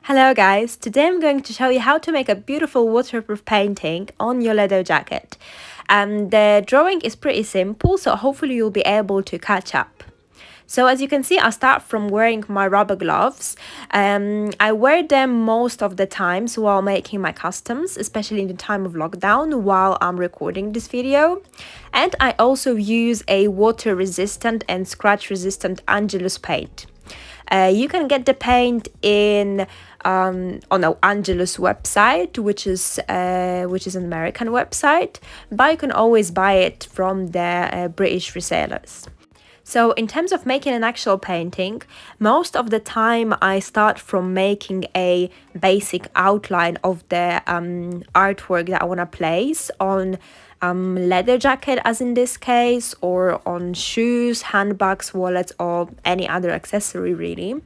Hello guys, today I'm going to show you how to make a beautiful waterproof painting on your leather jacket. The drawing is pretty simple, so hopefully you'll be able to catch up. So as you can see, I start from wearing my rubber gloves. I wear them most of the times while making my customs, especially in the time of lockdown while I'm recording this video. And I also use a water resistant and scratch resistant Angelus paint. You can get the paint on the Angelus website, which is an American website, but you can always buy it from the British resellers. So in terms of making an actual painting, most of the time I start from making a basic outline of the artwork that I want to place on leather jacket, as in this case, or on shoes, handbags, wallets, or any other accessory really.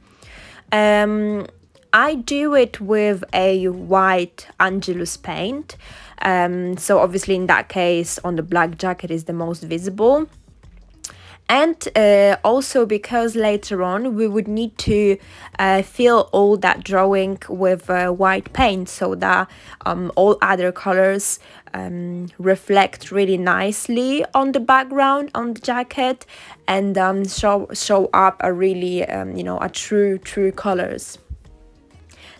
I do it with a white Angelus paint. So obviously in that case, on the black jacket is the most visible. And also because later on we would need to fill all that drawing with white paint so that all other colors reflect really nicely on the background on the jacket and show up a really a true colors.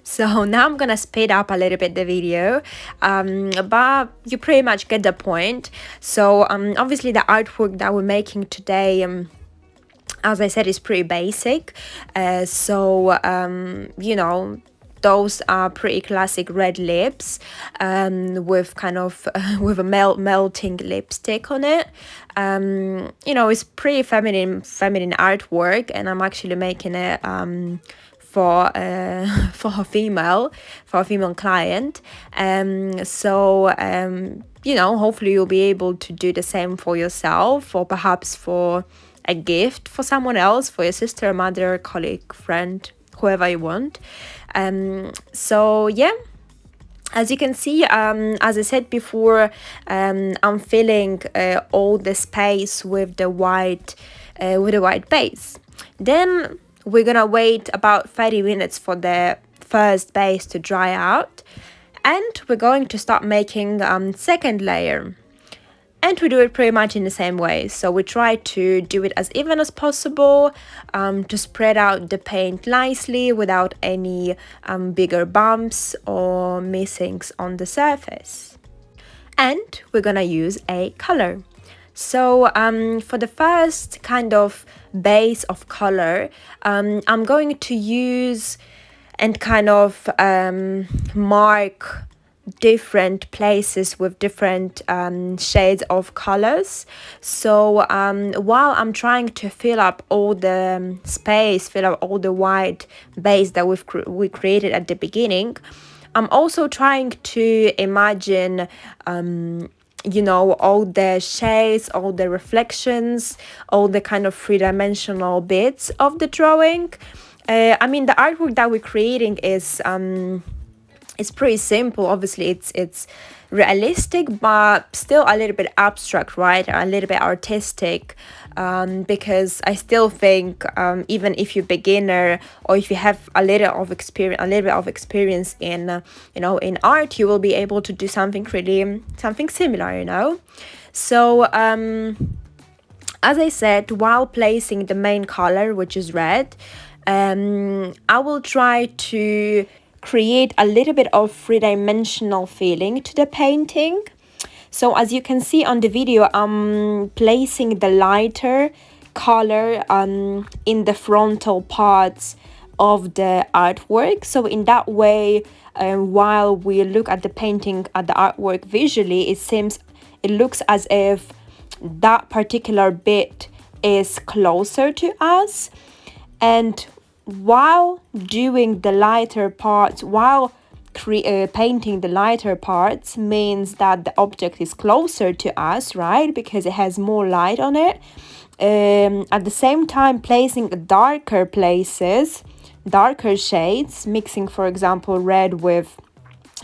So now I'm gonna speed up a little bit the video, but you pretty much get the point. So obviously the artwork that we're making today, as I said, is pretty basic. Those are pretty classic red lips with kind of with a melting lipstick on it. It's pretty feminine artwork, and I'm actually making it for a female client. Hopefully you'll be able to do the same for yourself, or perhaps for a gift for someone else, for your sister, mother, colleague, friend, whoever you want. As you can see, as I said before, I'm filling all the space with the white base. Then we're gonna wait about 30 minutes for the first base to dry out, and we're going to start making second layer. And we do it pretty much in the same way. So we try to do it as even as possible, to spread out the paint nicely without any bigger bumps or missings on the surface. And we're gonna use a color. So for the first kind of base of color, I'm going to use and kind of mark different places with different shades of colors. So while I'm trying to fill up all the space, fill up all the white base that we created at the beginning, I'm also trying to imagine all the shades, all the reflections, all the kind of three-dimensional bits of the drawing. The artwork that we're creating is pretty simple. Obviously it's realistic, but still a little bit abstract, right? A little bit artistic, because I still think even if you're beginner, or if you have a little bit of experience in in art, you will be able to do something similar. So as I said, while placing the main color, which is red, I will try to create a little bit of three-dimensional feeling to the painting. So as you can see on the video, I'm placing the lighter color in the frontal parts of the artwork. So in that way, while we look at the painting, at the artwork visually, it looks as if that particular bit is closer to us. And while doing the lighter parts, painting the lighter parts, means that the object is closer to us, right? Because it has more light on it. At the same time, placing darker places, darker shades, mixing, for example, red with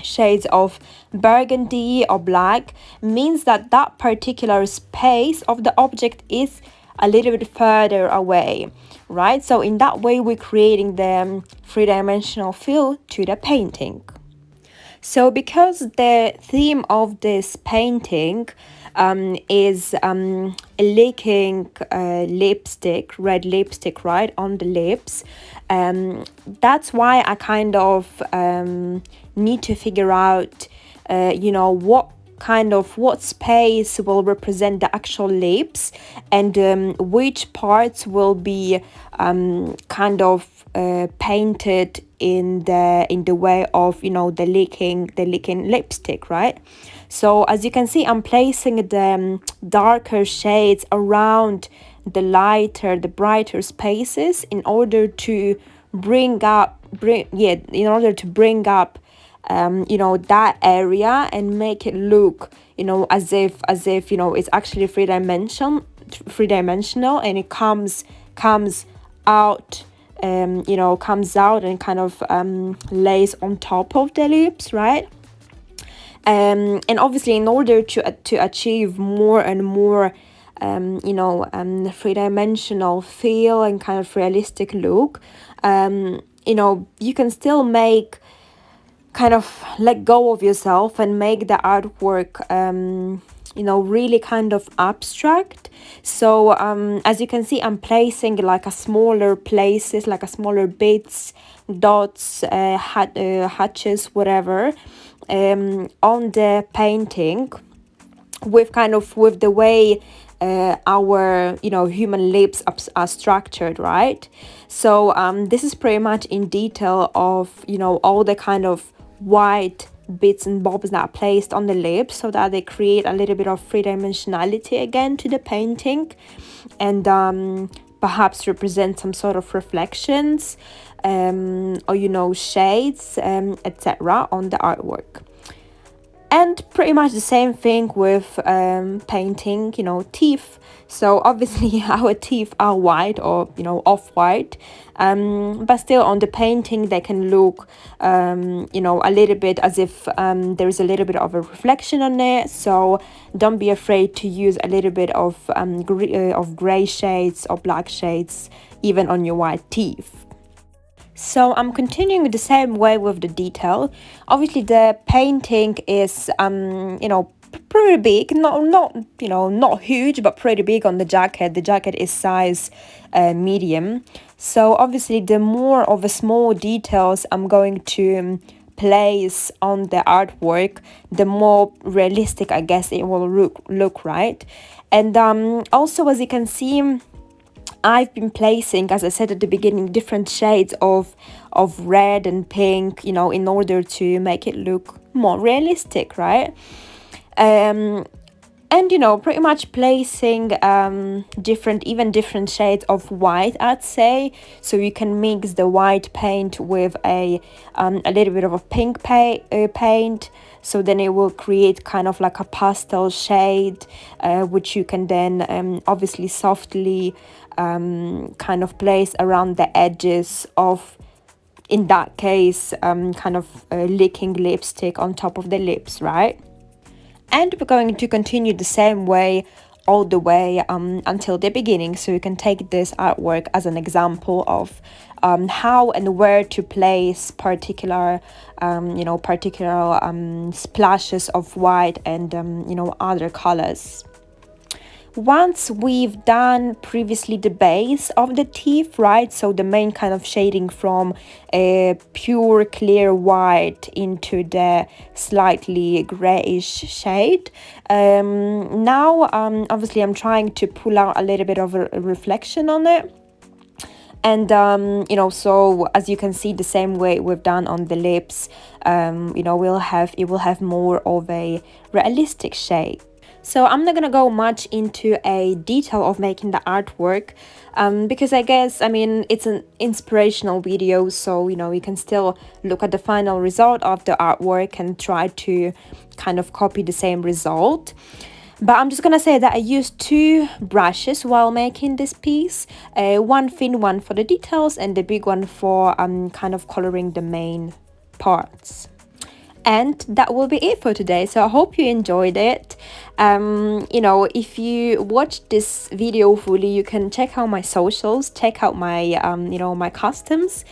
shades of burgundy or black, means that that particular space of the object is a little bit further away. right? So in that way, we're creating the three-dimensional feel to the painting. So because the theme of this painting is licking lipstick, red lipstick, right, on the lips, that's why I kind of need to figure out, what space will represent the actual lips, and which parts will be painted in the way of the licking lipstick, right? So as you can see, I'm placing the darker shades around the brighter spaces in order to bring up that area and make it look as if it's actually three dimensional, and it comes out comes out and kind of lays on top of the lips, right? And obviously, in order to achieve more and more three-dimensional feel and kind of realistic look, you can still kind of let go of yourself and make the artwork really kind of abstract. So as you can see, I'm placing like a smaller bits, dots, hatches, whatever, on the painting, with the way our human lips are structured, right? So this is pretty much in detail of all the kind of white bits and bobs that are placed on the lips, so that they create a little bit of three-dimensionality again to the painting, and perhaps represent some sort of reflections or shades, etc. on the artwork. And pretty much the same thing with painting, teeth. So obviously our teeth are white or, off-white, but still on the painting they can look, a little bit as if there is a little bit of a reflection on it. So don't be afraid to use a little bit of gray shades or black shades, even on your white teeth. So I'm continuing the same way with the detail. Obviously the painting is pretty big, not huge, but pretty big on the jacket. The jacket is size medium. So obviously the more of the small details I'm going to place on the artwork, the more realistic I guess it will look, right? And also, as you can see, I've been placing, as I said at the beginning, different shades of red and pink, in order to make it look more realistic, right? And pretty much placing different shades of white, I'd say, so you can mix the white paint with a little bit of a pink paint, so then it will create kind of like a pastel shade, which you can then obviously softly kind of place around the edges of, in that case, licking lipstick on top of the lips, right? And we're going to continue the same way all the way until the beginning. So you can take this artwork as an example of how and where to place particular splashes of white and other colors. Once we've done previously the base of the teeth, right, so the main kind of shading from a pure clear white into the slightly grayish shade, now obviously I'm trying to pull out a little bit of a reflection on it. And so as you can see, the same way we've done on the lips, it will have more of a realistic shade. So I'm not gonna go much into a detail of making the artwork, because I guess, it's an inspirational video, so you can still look at the final result of the artwork and try to kind of copy the same result. But I'm just gonna say that I used 2 brushes while making this piece, one thin one for the details and the big one for kind of coloring the main parts. And that will be it for today. So I hope you enjoyed it. You know, if you watch this video fully, you can check out my socials, check out my you know, my customs,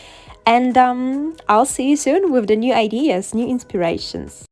and I'll see you soon with the new ideas, new inspirations.